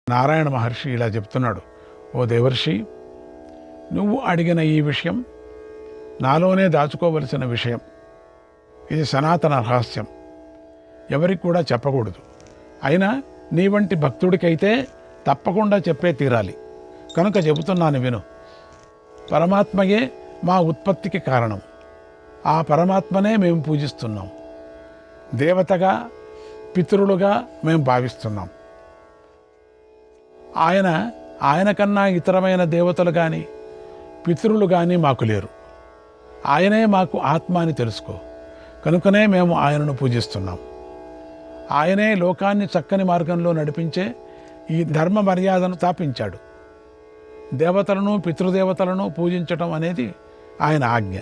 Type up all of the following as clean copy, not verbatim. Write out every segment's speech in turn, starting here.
నారాయణ మహర్షి ఇలా చెప్తున్నాడు, ఓ దేవర్షి, నువ్వు అడిగిన ఈ విషయం నాలోనే దాచుకోవలసిన విషయం. ఇది సనాతన రహస్యం, ఎవరికి కూడా చెప్పకూడదు. అయినా నీ వంటి భక్తుడికైతే తప్పకుండా చెప్పే తీరాలి. కనుక చెబుతున్నాను విను. పరమాత్మయే మా ఉత్పత్తికి కారణం. ఆ పరమాత్మనే మేము పూజిస్తున్నాం. దేవతగా, పితరులుగా మేము భావిస్తున్నాం. ఆయన కన్నా ఇతరమైన దేవతలు కానీ పితరులు కానీ మాకు లేరు. ఆయనే మాకు ఆత్మ అని తెలుసుకో. కనుకనే మేము ఆయనను పూజిస్తున్నాం. ఆయనే లోకాన్ని చక్కని మార్గంలో నడిపించే ఈ ధర్మ మర్యాదను స్థాపించాడు. దేవతలను, పితృదేవతలను పూజించటం అనేది ఆయన ఆజ్ఞ.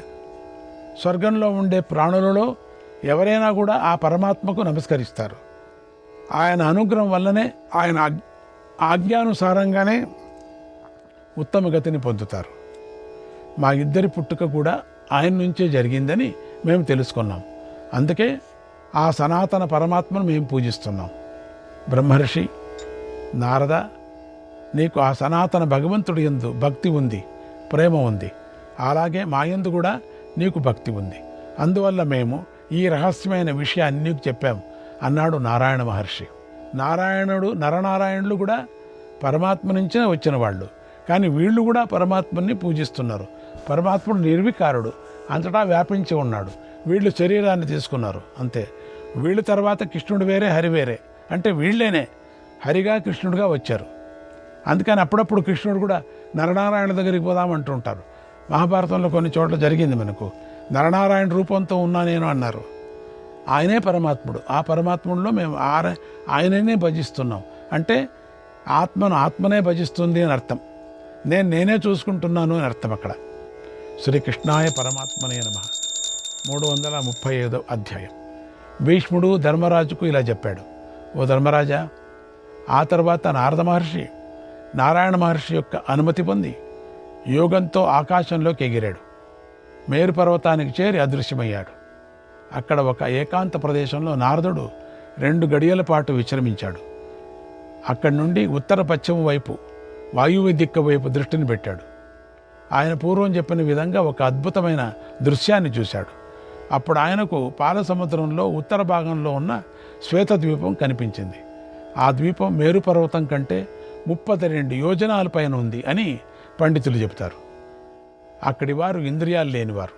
స్వర్గంలో ఉండే ప్రాణులలో ఎవరైనా కూడా ఆ పరమాత్మకు నమస్కరిస్తారు. ఆయన అనుగ్రహం వల్లనే, ఆయన ఆజ్ఞానుసారంగానే ఉత్తమ గతిని పొందుతారు. మా ఇద్దరి పుట్టుక కూడా ఆయన నుంచే జరిగిందని మేము తెలుసుకున్నాం. అందుకే ఆ సనాతన పరమాత్మను మేము పూజిస్తున్నాం. బ్రహ్మర్షి నారద, నీకు ఆ సనాతన భగవంతుడి యందు భక్తి ఉంది, ప్రేమ ఉంది. అలాగే మా యందు కూడా నీకు భక్తి ఉంది. అందువల్ల మేము ఈ రహస్యమైన విషయాన్ని నీకు చెప్పాము అన్నాడు నారాయణ మహర్షి. నరనారాయణులు కూడా పరమాత్మ నుంచే వచ్చిన వాళ్ళు. కానీ వీళ్ళు కూడా పరమాత్మని పూజిస్తున్నారు. పరమాత్ముడు నిర్వికారుడు, అంతటా వ్యాపించి ఉన్నాడు. వీళ్ళు శరీరాన్ని తీసుకున్నారు అంతే. వీళ్ళు తర్వాత కృష్ణుడు వేరే, హరి వేరే. అంటే వీళ్ళేనే హరిగా, కృష్ణుడిగా వచ్చారు. అందుకని అప్పుడప్పుడు కృష్ణుడు కూడా నరనారాయణ దగ్గరికి పోదామంటుంటారు. మహాభారతంలో కొన్ని చోట్ల జరిగింది మనకు. నరనారాయణ రూపంతో ఉన్నా నేను అన్నారు. ఆయనే పరమాత్ముడు. ఆ పరమాత్ముడిలో మేము ఆయననే భజిస్తున్నాం. అంటే ఆత్మనే భజిస్తుంది అని అర్థం. నేనే చూసుకుంటున్నాను అని అర్థం. అక్కడ శ్రీకృష్ణాయ పరమాత్మనే నమః 335వ అధ్యాయం. భీష్ముడు ధర్మరాజుకు ఇలా చెప్పాడు, ఓ ధర్మరాజా, ఆ తర్వాత నారద మహర్షి నారాయణ మహర్షి యొక్క అనుమతి పొంది యోగంతో ఆకాశంలోకి ఎగిరాడు. మేరు పర్వతానికి చేరి అదృశ్యమయ్యాడు. అక్కడ ఒక ఏకాంత ప్రదేశంలో నారదుడు 2 గడియల పాటు విశ్రమించాడు. అక్కడి నుండి ఉత్తర పశ్చిమ వైపు, వాయువ్య దిక్కు వైపు దృష్టిని పెట్టాడు. ఆయన పూర్వం చెప్పిన విధంగా ఒక అద్భుతమైన దృశ్యాన్ని చూశాడు. అప్పుడు ఆయనకు పాల సముద్రంలో ఉత్తర భాగంలో ఉన్న శ్వేత ద్వీపం కనిపించింది. ఆ ద్వీపం మేరు పర్వతం కంటే 32 యోజనాల పైన ఉంది అని పండితులు చెబుతారు. అక్కడి వారు ఇంద్రియాలు లేనివారు.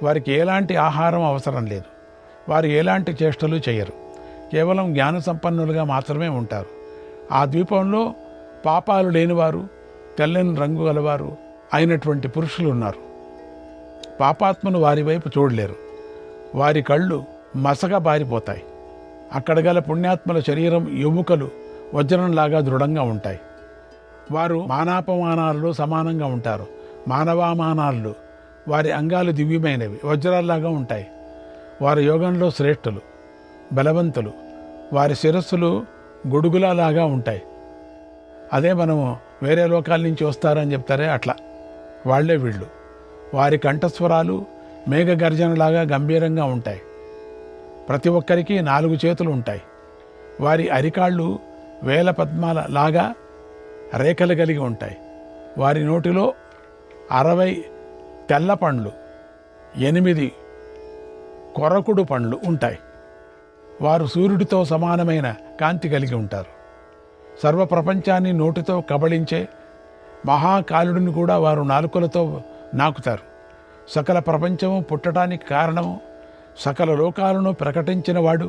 వారికి ఎలాంటి ఆహారం అవసరం లేదు. వారు ఎలాంటి చేష్టలు చేయరు. కేవలం జ్ఞాన సంపన్నులుగా మాత్రమే ఉంటారు. ఆ ద్వీపంలో పాపాలు లేనివారు, తెల్లని రంగు గలవారు అయినటువంటి పురుషులు ఉన్నారు. పాపాత్మను వారి వైపు చూడలేరు. వారి కళ్ళు మసగా బారిపోతాయి. అక్కడ గల పుణ్యాత్మల శరీరం ఎముకలు వజ్రంలాగా దృఢంగా ఉంటాయి. వారు మానాపమానాల్లో సమానంగా ఉంటారు. మానవామానాల్లో వారి అంగాలు దివ్యమైనవి, వజ్రాల్లాగా ఉంటాయి. వారి యోగంలో శ్రేష్ఠులు, బలవంతులు. వారి శిరస్సులు గొడుగులలాగా ఉంటాయి. అదే మనము వేరే లోకాల నుంచి వస్తారని చెప్తారే, అట్లా వాళ్లే వీళ్ళు. వారి కంఠస్వరాలు మేఘ గర్జనలాగా గంభీరంగా ఉంటాయి. ప్రతి ఒక్కరికి 4 చేతులు ఉంటాయి. వారి అరికాళ్ళు వేల పద్మాల లాగా రేఖలు కలిగి ఉంటాయి. వారి నోటిలో 60 తెల్ల పండ్లు, 8 కొరకుడు పండ్లు ఉంటాయి. వారు సూర్యుడితో సమానమైన కాంతి కలిగి ఉంటారు. సర్వప్రపంచాన్ని నోటితో కబళించే మహాకాలుడిని కూడా వారు నాలుకలతో నాకుతారు. సకల ప్రపంచము పుట్టడానికి కారణము, సకల లోకాలను ప్రకటించినవాడు,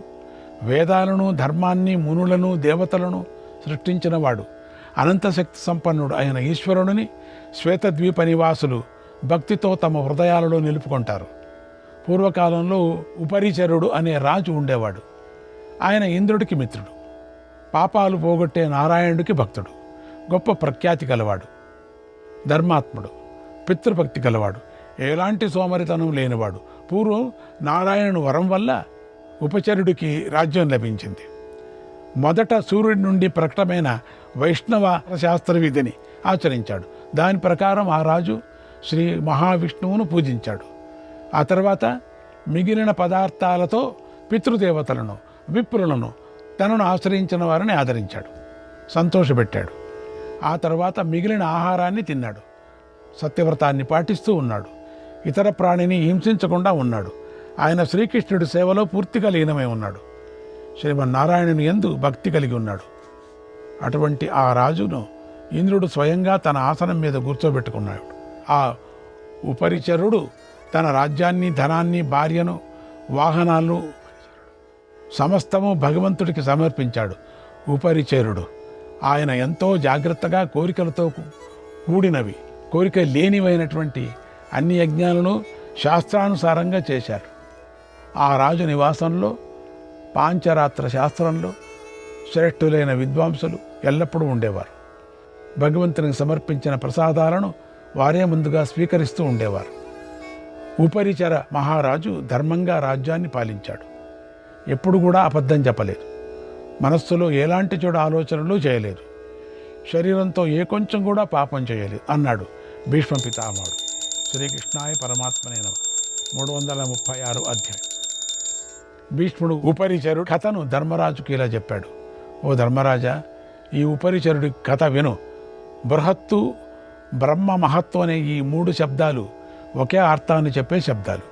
వేదాలను, ధర్మాన్ని, మునులను, దేవతలను సృష్టించినవాడు, అనంతశక్తి సంపన్నుడు అయిన ఈశ్వరుడిని శ్వేతద్వీప నివాసులు భక్తితో తమ హృదయాలలో నిలుపుకుంటారు. పూర్వకాలంలో ఉపరిచరుడు అనే రాజు ఉండేవాడు. ఆయన ఇంద్రుడికి మిత్రుడు, పాపాలు పోగొట్టే నారాయణుడికి భక్తుడు, గొప్ప ప్రఖ్యాతి గలవాడు, ధర్మాత్ముడు, పితృభక్తి గలవాడు, ఎలాంటి సోమరితనం లేనివాడు. పూర్వం నారాయణుని వరం వల్ల ఉపచరుడికి రాజ్యం లభించింది. మొదట సూర్యుడి నుండి ప్రకటమైన వైష్ణవ శాస్త్ర విధిని ఆచరించాడు. దాని ప్రకారం ఆ రాజు శ్రీ మహావిష్ణువును పూజించాడు. ఆ తర్వాత మిగిలిన పదార్థాలతో పితృదేవతలను, విప్రులను, తనను ఆశ్రయించిన వారిని ఆదరించాడు. సంతోషపెట్టాడు. ఆ తర్వాత మిగిలిన ఆహారాన్ని తిన్నాడు. సత్యవ్రతాన్ని పాటిస్తూ ఉన్నాడు. ఇతర ప్రాణిని హింసించకుండా ఉన్నాడు. ఆయన శ్రీకృష్ణుడి సేవలో పూర్తిగా లీనమై ఉన్నాడు. శ్రీమన్నారాయణుని యందు భక్తి కలిగి ఉన్నాడు. అటువంటి ఆ రాజును ఇంద్రుడు స్వయంగా తన ఆసనం మీద కూర్చోబెట్టుకున్నాడు. ఆ ఉపరిచరుడు తన రాజ్యాన్ని, ధనాన్ని, భార్యను, వాహనాలు సమస్తము భగవంతుడికి సమర్పించాడు. ఉపరిచరుడు ఆయన ఎంతో జాగ్రత్తగా కోరికలతో కూడినవి, కోరిక లేనివైనటువంటి అన్ని యజ్ఞాలను శాస్త్రానుసారంగా చేశారు. ఆ రాజు నివాసంలో పాంచరాత్ర శాస్త్రంలో శ్రేష్ఠులైన విద్వాంసులు ఎల్లప్పుడూ ఉండేవారు. భగవంతునికి సమర్పించిన ప్రసాదాలను వారే ముందుగా స్వీకరిస్తూ ఉండేవారు. ఉపరిచర మహారాజు ధర్మంగా రాజ్యాన్ని పాలించాడు. ఎప్పుడు కూడా అబద్ధం చెప్పలేదు. మనస్సులో ఎలాంటి చెడు ఆలోచనలు చేయలేదు. శరీరంతో ఏ కొంచెం కూడా పాపం చేయలేదు అన్నాడు భీష్మ పితామహుడు. శ్రీకృష్ణాయ పరమాత్మనే నమః. 336 అధ్యాయం. భీష్ముడు ఉపరిచరుడు కథను ధర్మరాజుకి ఇలా చెప్పాడు. ఓ ధర్మరాజా, ఈ ఉపరిచరుడి కథ విను. బృహత్తు, బ్రహ్మ, మహత్తు అనే ఈ 3 శబ్దాలు ఒకే అర్థాన్ని చెప్పే శబ్దాలు.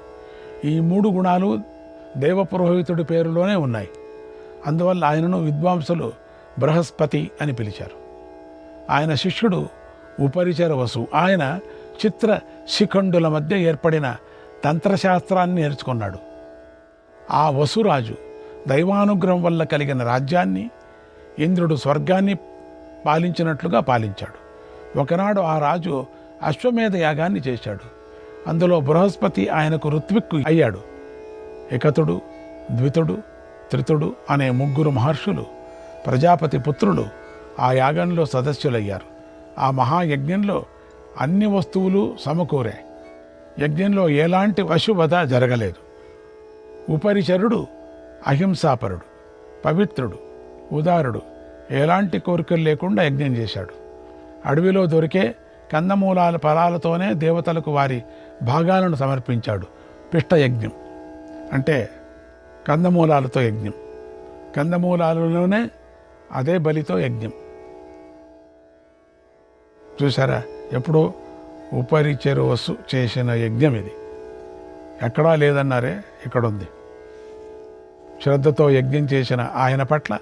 ఈ 3 గుణాలు దేవపురోహితుడి పేరులోనే ఉన్నాయి. అందువల్ల ఆయనను విద్వాంసులు బృహస్పతి అని పిలిచారు. ఆయన శిష్యుడు ఉపరిచర వసు. ఆయన చిత్ర శిఖండుల మధ్య ఏర్పడిన తంత్రశాస్త్రాన్ని నేర్చుకున్నాడు. ఆ వసురాజు దైవానుగ్రహం వల్ల కలిగిన రాజ్యాన్ని ఇంద్రుడు స్వర్గాన్ని పాలించినట్లుగా పాలించాడు. ఒకనాడు ఆ రాజు అశ్వమేధ యాగాన్ని చేశాడు. అందులో బృహస్పతి ఆయనకు ఋత్విక్కు అయ్యాడు. ఏకతుడు, ద్వితుడు, త్రితుడు అనే 3 మహర్షులు ప్రజాపతి పుత్రులు ఆ యాగంలో సదస్యులయ్యారు. ఆ మహాయజ్ఞంలో అన్ని వస్తువులు సమకూరాయి. యజ్ఞంలో ఎలాంటి అశుభత జరగలేదు. ఉపరిచరుడు అహింసాపరుడు, పవిత్రుడు, ఉదారుడు, ఎలాంటి కోరికలు లేకుండా యజ్ఞం చేశాడు. అడవిలో దొరికే కందమూలాల ఫలాలతోనే దేవతలకు వారి భాగాలను సమర్పించాడు. పిష్టయజ్ఞం అంటే కందమూలాలతో యజ్ఞం. కందమూలాలలోనే అదే బలితో యజ్ఞం. చూసారా, ఎప్పుడో ఉపరిచరు వసు చేసిన యజ్ఞం ఇది. ఎక్కడా లేదన్నారే, ఇక్కడుంది. శ్రద్ధతో యజ్ఞం చేసిన ఆయన పట్ల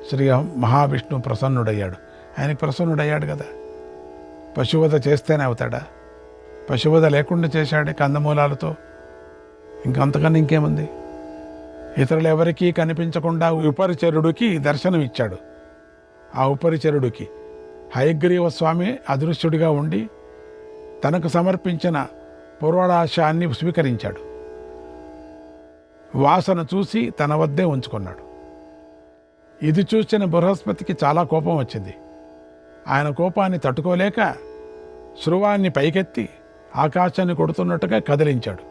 శ్రీ మహావిష్ణు ప్రసన్నుడయ్యాడు. ఆయనకి ప్రసన్నుడయ్యాడు కదా. పశువధ చేస్తేనే అవుతాడా? పశువధ లేకుండా చేశాడే కందమూలాలతో. ఇంకంతకన్నా ఇంకేముంది? ఇతరులు ఎవరికీ కనిపించకుండా ఉపరిచరుడికి దర్శనం ఇచ్చాడు. ఆ ఉపరిచరుడికి హయగ్రీవ స్వామి అదృశ్యుడిగా ఉండి తనకు సమర్పించిన పూర్వడాశాన్ని స్వీకరించాడు. వాసన చూసి తన వద్దే ఉంచుకున్నాడు. ఇది చూసిన బృహస్పతికి చాలా కోపం వచ్చింది. ఆయన కోపాన్ని తట్టుకోలేక శృవాన్ని పైకెత్తి ఆకాశాన్ని కొడుతున్నట్టుగా కదిలించాడు.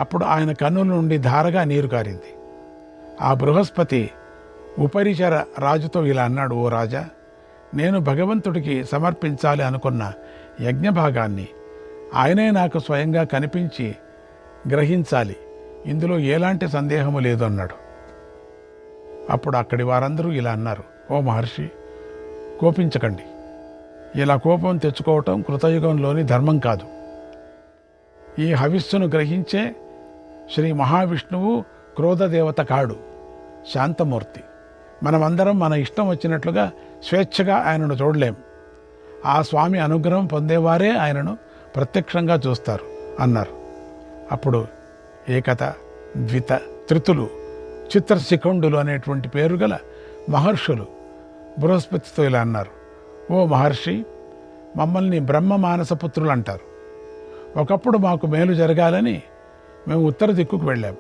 అప్పుడు ఆయన కన్నుల నుండి ధారగా నీరు కారింది. ఆ బృహస్పతి ఉపరిచర రాజుతో ఇలా అన్నాడు, ఓ రాజా, నేను భగవంతుడికి సమర్పించాలి అనుకున్న యజ్ఞభాగాన్ని ఆయనే నాకు స్వయంగా కనిపించి గ్రహించాలి. ఇందులో ఎలాంటి సందేహము లేదు అన్నాడు. అప్పుడు అక్కడి వారందరూ ఇలా అన్నారు, ఓ మహర్షి, కోపించకండి. ఇలా కోపం తెచ్చుకోవటం కృతయుగంలోని ధర్మం కాదు. ఈ హవిస్సును గ్రహించే శ్రీ మహావిష్ణువు క్రోధదేవత కాడు, శాంతమూర్తి. మనమందరం మన ఇష్టం వచ్చినట్లుగా స్వేచ్ఛగా ఆయనను చూడలేం. ఆ స్వామి అనుగ్రహం పొందేవారే ఆయనను ప్రత్యక్షంగా చూస్తారు అన్నారు. అప్పుడు ఏకత, ద్విత, త్రితులు, చిత్రశిఖండులు అనేటువంటి పేరు గల మహర్షులు బృహస్పతితో ఇలా అన్నారు, ఓ మహర్షి, మమ్మల్ని బ్రహ్మ మానసపుత్రులు అంటారు. ఒకప్పుడు మాకు మేలు జరగాలని మేము ఉత్తర దిక్కుకు వెళ్ళాం.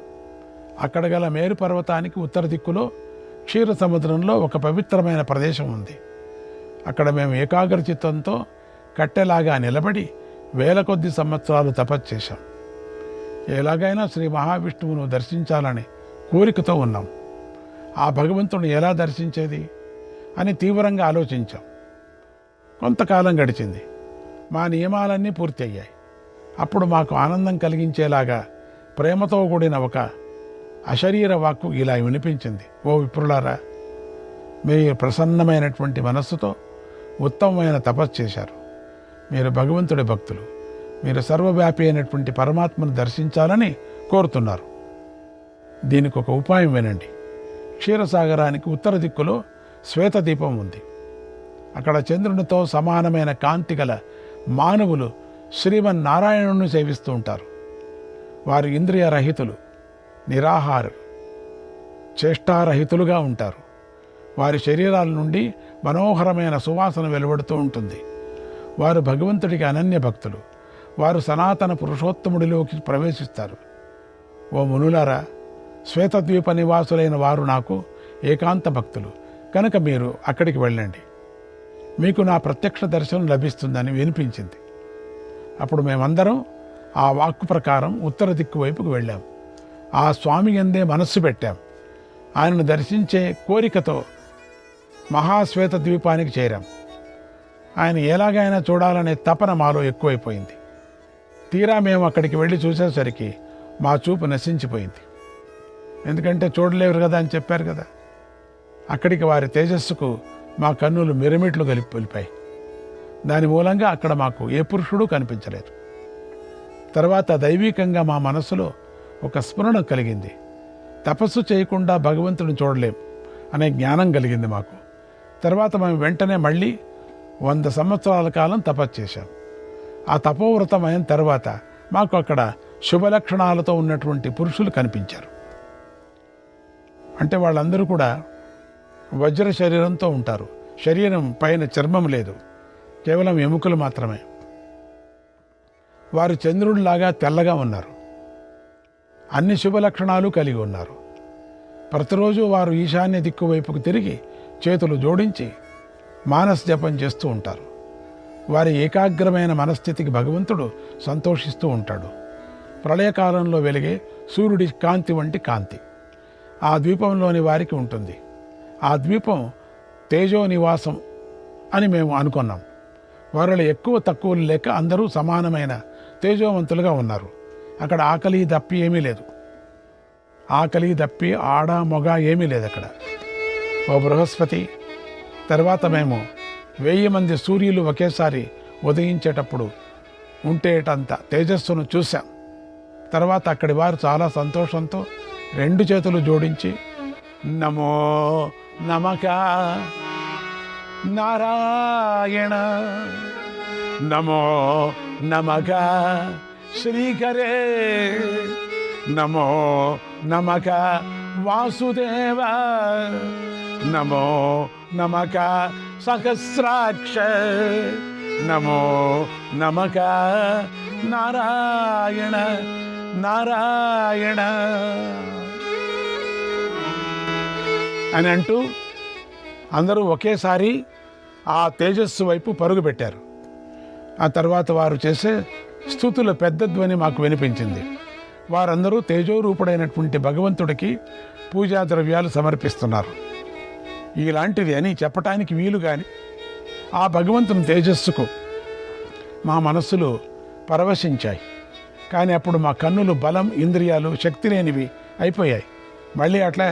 అక్కడ గల మేరు పర్వతానికి ఉత్తర దిక్కులో క్షీర సముద్రంలో ఒక పవిత్రమైన ప్రదేశం ఉంది. అక్కడ మేము ఏకాగ్రచిత్తంతో కట్టెలాగా నిలబడి 1000 కొద్ది సంవత్సరాలు తపస్సు చేశాం. ఎలాగైనా శ్రీ మహావిష్ణువును దర్శించాలని కోరికతో ఉన్నాం. ఆ భగవంతుని ఎలా దర్శించేది అని తీవ్రంగా ఆలోచించాం. కొంతకాలం గడిచింది. మా నియమాలన్నీ పూర్తి అయ్యాయి. అప్పుడు మాకు ఆనందం కలిగించేలాగా ప్రేమతో కూడిన ఒక అశరీర వాక్కు ఇలా వినిపించింది, ఓ విప్రులారా, మీరు ప్రసన్నమైనటువంటి మనస్సుతో ఉత్తమమైన తపస్సు చేశారు. మీరు భగవంతుడి భక్తులు. మీరు సర్వవ్యాపి అయినటువంటి పరమాత్మను దర్శించాలని కోరుతున్నారు. దీనికి ఒక ఉపాయం వినండి. క్షీరసాగరానికి ఉత్తర దిక్కులో శ్వేతదీపం ఉంది. అక్కడ చంద్రునితో సమానమైన కాంతి గల మానవులు శ్రీమన్నారాయణుని సేవిస్తూ ఉంటారు. వారు ఇంద్రియ రహితులు, నిరాహారు, చేష్టారహితులుగా ఉంటారు. వారి శరీరాల నుండి మనోహరమైన సువాసన వెలువడుతూ ఉంటుంది. వారు భగవంతుడికి అనన్య భక్తులు. వారు సనాతన పురుషోత్తముడిలోకి ప్రవేశిస్తారు. ఓ మునులారా, శ్వేతద్వీప నివాసులైన వారు నాకు ఏకాంత భక్తులు కనుక మీరు అక్కడికి వెళ్ళండి. మీకు నా ప్రత్యక్ష దర్శనం లభిస్తుందని వినిపించింది. అప్పుడు మేమందరం ఆ వాక్కు ప్రకారం ఉత్తర దిక్కు వైపుకు వెళ్ళాం. ఆ స్వామి యందే మనస్సు పెట్టాం. ఆయనను దర్శించే కోరికతో మహాశ్వేత ద్వీపానికి చేరాం. ఆయన ఎలాగైనా చూడాలనే తపన మాలో ఎక్కువైపోయింది. తీరా మేము అక్కడికి వెళ్ళి చూసేసరికి మా చూపు నశించిపోయింది. ఎందుకంటే చూడలేరు కదా అని చెప్పారు కదా. అక్కడికి వారి తేజస్సుకు మా కన్నులు మిరమిట్లు వెళ్ళిపోయాయి. దాని మూలంగా అక్కడ మాకు ఏ పురుషుడు కనిపించలేదు. తర్వాత దైవీకంగా మా మనసులో ఒక స్మరణ కలిగింది. తపస్సు చేయకుండా భగవంతుని చూడలేం అనే జ్ఞానం కలిగింది మాకు. తర్వాత మేము వెంటనే మళ్ళీ 100 సంవత్సరాల కాలం తపస్సు చేశాం. ఆ తపోవ్రతం అయిన తర్వాత మాకు అక్కడ శుభలక్షణాలతో ఉన్నటువంటి పురుషులు కనిపించారు. అంటే వాళ్ళందరూ కూడా వజ్ర శరీరంతో ఉంటారు. శరీరం పైన చర్మం లేదు, కేవలం ఎముకలు మాత్రమే. వారు చంద్రుడిలాగా తెల్లగా ఉన్నారు. అన్ని శుభలక్షణాలు కలిగి ఉన్నారు. ప్రతిరోజు వారు ఈశాన్య దిక్కు వైపుకు తిరిగి చేతులు జోడించి మానస జపం చేస్తూ ఉంటారు. వారి ఏకాగ్రమైన మనస్థితికి భగవంతుడు సంతోషిస్తూ ఉంటాడు. ప్రళయకాలంలో వెలిగే సూర్యుడి కాంతి వంటి కాంతి ఆ ద్వీపంలోని వారికి ఉంటుంది. ఆ ద్వీపం తేజో నివాసం అని మేము అనుకున్నాం. వారిలో ఎక్కువ తక్కువలు లేక అందరూ సమానమైన తేజోవంతులుగా ఉన్నారు. అక్కడ ఆకలి దప్పి ఏమీ లేదు. ఆకలి దప్పి ఆడ మొగ ఏమీ లేదు అక్కడ. ఓ బృహస్పతి, తర్వాత మేము 1000 మంది సూర్యులు ఒకేసారి ఉదయించేటప్పుడు ఉంటేటంత తేజస్సును చూశాం. తర్వాత అక్కడి వారు చాలా సంతోషంతో 2 చేతులు జోడించి నమో నమక నారాయణ, నమో నమక శ్రీకరే, నమో నమక వాసుదేవ, నమో నమక సహస్రాక్ష, నమో నమక నారాయణ నారాయణ అని అంటూ అందరూ ఒకేసారి ఆ తేజస్సు వైపు పరుగు పెట్టారు. ఆ తర్వాత వారు చేసే స్తుతుల పెద్ద ధ్వని మాకు వినిపించింది. వారందరూ తేజోరూపుడైనటువంటి భగవంతుడికి పూజా ద్రవ్యాలు సమర్పిస్తున్నారు. ఇలాంటిది అని చెప్పటానికి వీలు కానీ ఆ భగవంతుని తేజస్సుకు మా మనస్సులు పరవశించాయి. కానీ అప్పుడు మా కన్నులు బలం, ఇంద్రియాలు శక్తి లేనివి అయిపోయాయి. మళ్ళీ అట్లా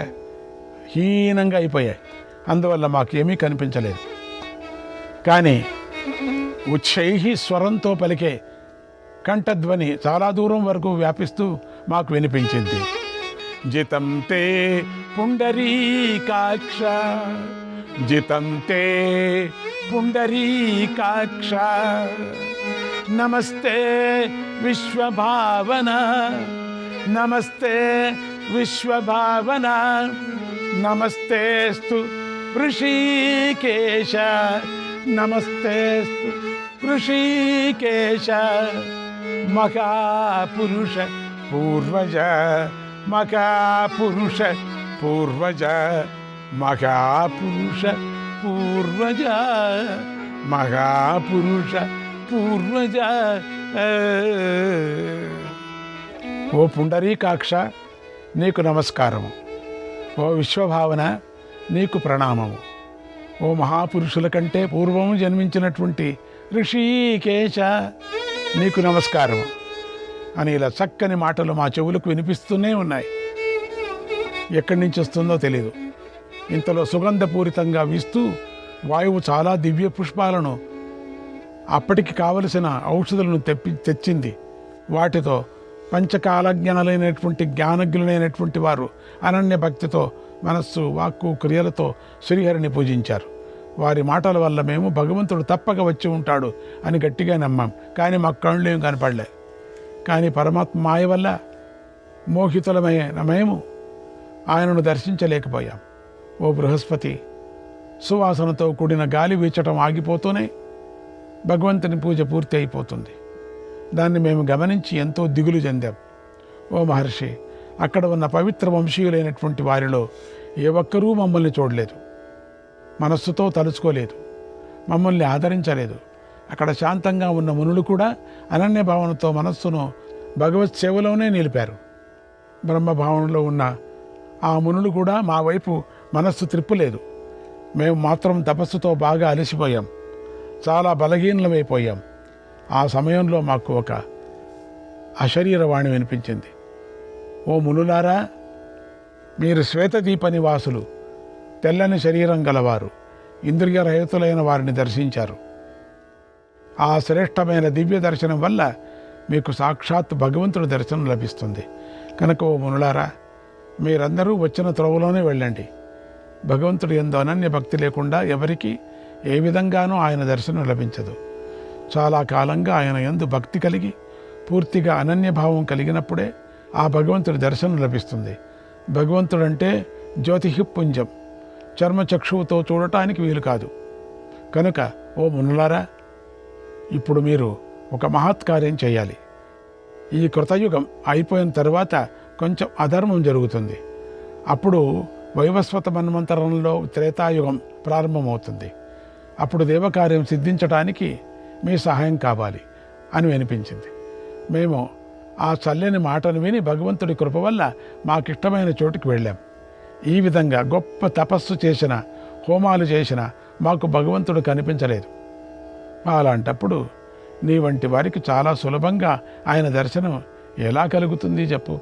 హీనంగా అయిపోయాయి. అందువల్ల మాకేమీ కనిపించలేదు. కానీ ఉచ్చైహి స్వరంతో పలికే కంఠధ్వని చాలా దూరం వరకు వ్యాపిస్తూ మాకు వినిపించింది. జితం తే పుండరీకాక్ష, జితం తే పుండరీకాక్ష, నమస్తే విశ్వభావన, నమస్తే విశ్వభావన, నమస్తేస్తు ఋషికేశ, నమస్తేస్తు ఋషికేశ, మహాపురుష పూర్వజ, మహాపురుష పూర్వజ, మహాపురుష పూర్వజ, మహాపురుష పూర్వజ. ఓ పుండరీకాక్ష, నీకు నమస్కారము. ఓ విశ్వభావన, నీకు ప్రణామము. ఓ మహాపురుషుల కంటే పూర్వము జన్మించినటువంటి ఋషికేశ, నీకు నమస్కారము అని ఇలా చక్కని మాటలు మా చెవులకు వినిపిస్తూనే ఉన్నాయి. ఎక్కడి నుంచి వస్తుందో తెలీదు. ఇంతలో సుగంధపూరితంగా వీస్తూ వాయువు చాలా దివ్య పుష్పాలను, అప్పటికి కావలసిన ఔషధులను తెచ్చింది. వాటితో పంచకాలజ్ఞానులైనటువంటి జ్ఞానజ్ఞులైనటువంటి వారు అనన్య భక్తితో మనస్సు, వాక్కు, క్రియలతో శ్రీహరిని పూజించారు. వారి మాటల వల్ల మేము భగవంతుడు తప్పక వచ్చి ఉంటాడు అని గట్టిగా నమ్మాం. కానీ మాకు కళ్ళు ఏం కనపడలే. కానీ పరమాత్మ మాయ వల్ల మోహితులమైన మేము ఆయనను దర్శించలేకపోయాం. ఓ బృహస్పతి, సువాసనతో కూడిన గాలి వీచటం ఆగిపోతూనే భగవంతుని పూజ పూర్తి అయిపోతుంది. దాన్ని మేము గమనించి ఎంతో దిగులు చెందాం. ఓ మహర్షి, అక్కడ ఉన్న పవిత్ర వంశీయులైనటువంటి వారిలో ఏ ఒక్కరూ మమ్మల్ని చూడలేదు, మనస్సుతో తలుచుకోలేదు, మమ్మల్ని ఆదరించలేదు. అక్కడ శాంతంగా ఉన్న మునులు కూడా అనన్య భావనతో మనస్సును భగవత్ సేవలోనే నిలిపారు. బ్రహ్మభావనలో ఉన్న ఆ మునులు కూడా మా వైపు మనస్సు త్రిప్పులేదు. మేము మాత్రం తపస్సుతో బాగా అలసిపోయాం, చాలా బలహీనమైపోయాం. ఆ సమయంలో మాకు ఒక అశరీరవాణి వినిపించింది. ఓ మునులారా, మీరు శ్వేతదీప నివాసులు, తెల్లని శరీరం గలవారు, ఇంద్రియ రహితులైన వారిని దర్శించారు. ఆ శ్రేష్టమైన దివ్య దర్శనం వల్ల మీకు సాక్షాత్ భగవంతుడి దర్శనం లభిస్తుంది. కనుక ఓ మునులారా, మీరందరూ వచ్చిన త్రోవలోనే వెళ్ళండి. భగవంతుడు యందు అనన్య భక్తి లేకుండా ఎవరికి ఏ విధంగానూ ఆయన దర్శనం లభించదు. చాలా కాలంగా ఆయన యందు భక్తి కలిగి పూర్తిగా అనన్యభావం కలిగినప్పుడే ఆ భగవంతుడి దర్శనం లభిస్తుంది. భగవంతుడంటే జ్యోతిఃపుంజం, చర్మచక్షువుతో చూడటానికి వీలు కాదు. కనుక ఓ మునులారా, ఇప్పుడు మీరు ఒక మహత్కార్యం చేయాలి. ఈ కృతయుగం అయిపోయిన తర్వాత కొంచెం అధర్మం జరుగుతుంది. అప్పుడు వైవస్వత మన్వంతరంలో త్రేతాయుగం ప్రారంభమవుతుంది. అప్పుడు దేవకార్యం సిద్ధించడానికి మీ సహాయం కావాలి అని వినిపించింది. మేము ఆ చల్లని మాటను విని భగవంతుడి కృప వల్ల మాకిష్టమైన చోటుకి వెళ్ళాం. ఈ విధంగా గొప్ప తపస్సు చేసిన, హోమాలు చేసిన మాకు భగవంతుడు కనిపించలేదు. అలాంటప్పుడు నీ వంటి వారికి చాలా సులభంగా ఆయన దర్శనం ఎలా కలుగుతుంది చెప్పు?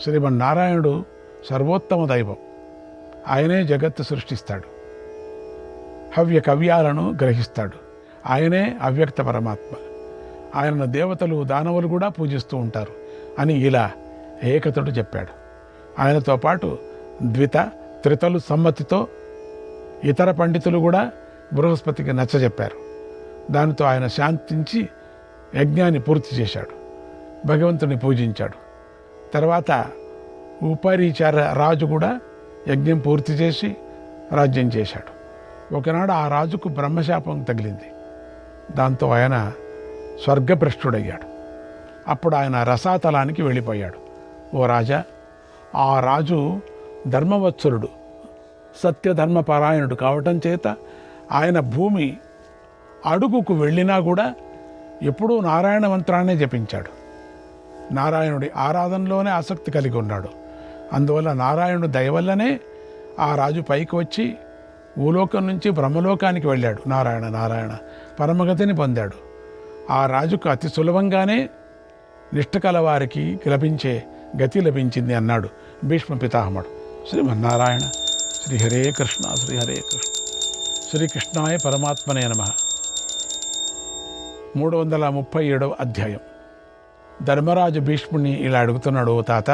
శ్రీమన్నారాయణుడు సర్వోత్తమ దైవం. ఆయనే జగత్తు సృష్టిస్తాడు, హవ్య కవ్యాలను గ్రహిస్తాడు. ఆయనే అవ్యక్త పరమాత్మ. ఆయనను దేవతలు, దానవులు కూడా పూజిస్తూ ఉంటారు అని ఇలా ఏకతుడు చెప్పాడు. ఆయనతో పాటు ద్విత, త్రితలు సమ్మతితో ఇతర పండితులు కూడా బృహస్పతికి నచ్చజెప్పారు. దానితో ఆయన శాంతించి యజ్ఞాన్ని పూర్తి చేశాడు, భగవంతుని పూజించాడు. తర్వాత ఉపరిచార రాజు కూడా యజ్ఞం పూర్తి చేసి రాజ్యం చేశాడు. ఒకనాడు ఆ రాజుకు బ్రహ్మశాపం తగిలింది. దాంతో ఆయన స్వర్గభ్రష్టుడయ్యాడు. అప్పుడు ఆయన రసాతలానికి వెళ్ళిపోయాడు. ఓ రాజా, ఆ రాజు ధర్మవత్సరుడు, సత్యధర్మపరాయణుడు కావటం చేత ఆయన భూమి అడుగుకు వెళ్ళినా కూడా ఎప్పుడూ నారాయణ మంత్రాన్నే జపించాడు. నారాయణుడి ఆరాధనలోనే ఆసక్తి కలిగి ఉన్నాడు. అందువల్ల నారాయణుడి దయవల్లనే ఆ రాజు పైకి వచ్చి భూలోకం నుంచి బ్రహ్మలోకానికి వెళ్ళాడు. నారాయణ నారాయణ పరమగతిని పొందాడు. ఆ రాజుకు అతి సులభంగానే నిష్ఠ కలవారికి లభించే గతి లభించింది అన్నాడు భీష్మ పితామహుడు. శ్రీమన్నారాయణ. శ్రీహరే కృష్ణ, శ్రీహరే కృష్ణ. శ్రీకృష్ణాయ పరమాత్మనే నమః. 337వ అధ్యాయం. ధర్మరాజు భీష్ముడిని ఇలా అడుగుతున్నాడు. ఓ తాత,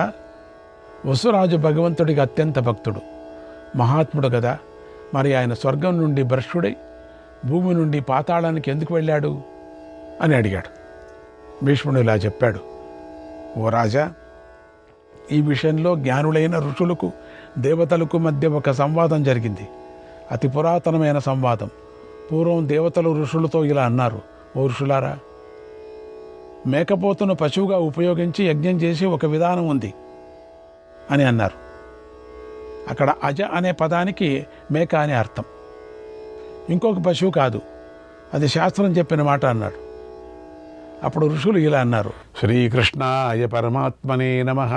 వసురాజు భగవంతుడికి అత్యంత భక్తుడు, మహాత్ముడు కదా. మరి ఆయన స్వర్గం నుండి భ్రష్టుడై భూమి నుండి పాతాళానికి ఎందుకు వెళ్ళాడు అని అడిగాడు. భీష్ముడు ఇలా చెప్పాడు. ఓ రాజా, ఈ విషయంలో జ్ఞానులైన ఋషులకు, దేవతలకు మధ్య ఒక సంవాదం జరిగింది. అతి పురాతనమైన సంవాదం. పూర్వం దేవతలు ఋషులతో ఇలా అన్నారు. ఓ ఋషులారా, మేకపోతును పశువుగా ఉపయోగించి యజ్ఞం చేసి ఒక విధానం ఉంది అని అన్నారు. అక్కడ అజ అనే పదానికి మేక అనే అర్థం. ఇంకొక పశువు కాదు, అది శాస్త్రం చెప్పిన మాట అన్నాడు. అప్పుడు ఋషులు ఇలా అన్నారు. శ్రీకృష్ణాయ పరమాత్మనే నమః.